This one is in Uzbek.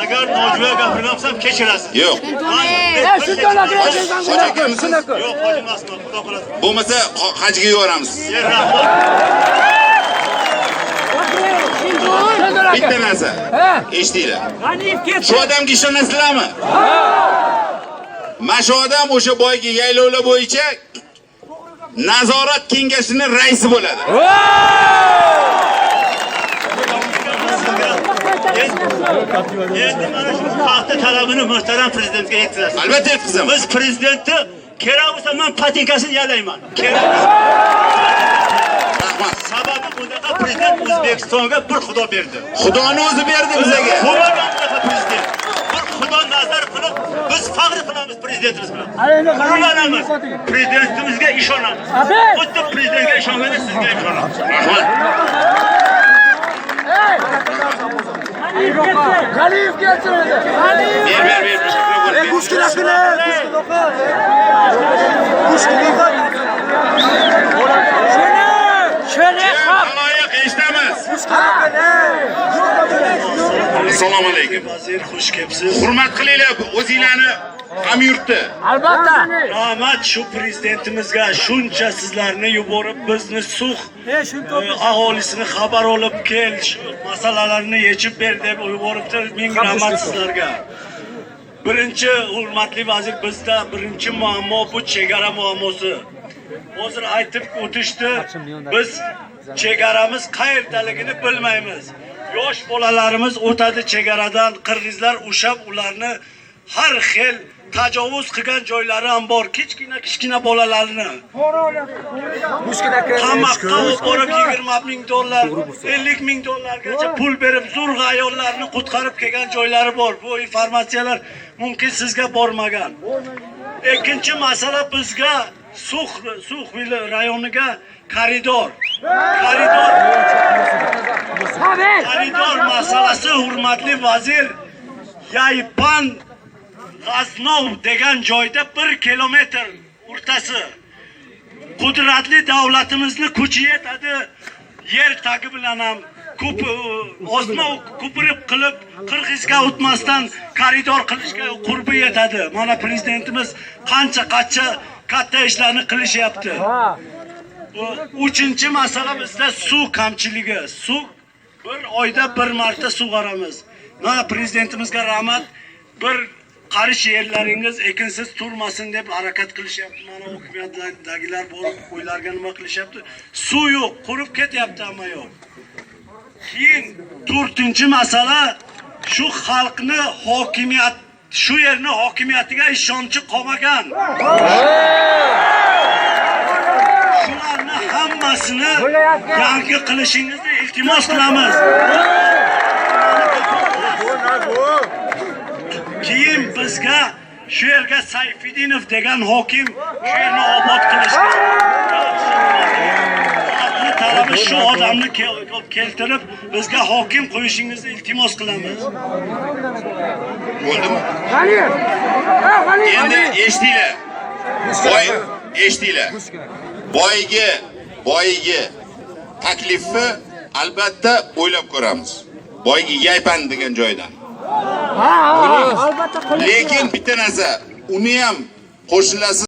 Agar nojo'ya gapirmasam kechirasiz. Yo'q. Hoji akamisiz? Yo'q, hoji emasman, xudo xohlasa. Bo'lmasa hajga yuboramiz. Bitta narsa. Eshitinglar. Shu odamga ishonasizlarmi? Mana shu odam o'sha boygi yaylovlar bo'yicha nazorat kengashining raisi bo'ladi. Endi mana shu paxta talabini muhtaram prezidentga yetkazasiz. Albatta yetkazaman. Biz prezidentni kerak bo'lsa men patinkasini yalayman. Kerak bo'lsa. Rahmat. Sababi bunaqa prezident O'zbekistonga bir xudo berdi. Xudoni o'zi berdi bizga. Bo'lmagan bunaqa prezident. Bir xudo nazar qilib, biz faxr qilamiz prezidentimiz bilan. G'ururlanamiz. Prezidentimizga ishonamiz. Xuddi prezidentga ishonganda sizga ishonamiz. Rahmat. Galiyev kelsin edi. Ber. Kushkinakini. Loyiq eshitamiz. Assalomu alaykum. Vazir, xush kelibsiz. Hurmat qilinglar o'zinglarni hamyurtni. Albatta. Rahmat shu prezidentimizga shuncha sizlarni yuborib bizni Sux aholisini xabar olib kel, shu masalalarni yechib ber deb yuboribdi. Ming rahmat sizlarga. Birinchi hurmatli vazir, bizda birinchi muammo bu chegara muammosi. Hozir aytib o'tishdi. Biz chegaramiz qayerdaligini bilmaymiz. Yosh bolalarimiz o'tadi chegaradan, qirg'izlar ushab ularni har xil tajovuz qilgan joylari ham bor. Kichkina bolalarni qamoqqa olib borib $20,000, $50,000gacha pul berib zo'rg'a ayollarni qutqarib kelgan joylari bor. Bu informatsiyalar mumkin sizga bormagan. Ikkinchi masala bizga Sux rayoniga koridor masalasi hurmatli vazir. Yaypan G'aznov degan joyda 1 kilometr o'rtasi qudratli davlatimizni kuchi yetadi. Yer tagi bilan ham osma ko'pirib qilib Qirg'izga o'tmasdan koridor qilishga qurbi yetadi. Mana prezidentimiz qancha katta ishlarni qilishyapti. Uchinchi masala bizda suv kamchiligi. Suv bir oyda bir marta sug'oramiz. Mana prezidentimizga rahmat. Bir qarish yerlaringiz ekinsiz turmasin deb harakat qilishyapti. Mana hukumatdagilar borib qo'ylarga nima qilishyapti? Suv yo'q, qurib ketyapti, ammo yo'q. Keyin 4-chi masala shu xalqni hokimiyat, shu yerni hokimiyatiga ishonchi qolmagan. Shularni hammasini yangi qilishingizni iltimos qilamiz. Keyin bizga shu yerga Sayfidinov degan hokim shu yerni obod qilishga talabi shu odamni keltirib bizga hokim qo'yishingizni iltimos qilamiz. Bo'ldimi? Endi eshitinglar. Eshitinglar. Boyiga taklifni albatta o'ylab ko'ramiz. Boyiga Yaypan degan joydan. Albatta. Lekin bitta narsa, uni ham qo'shilasiz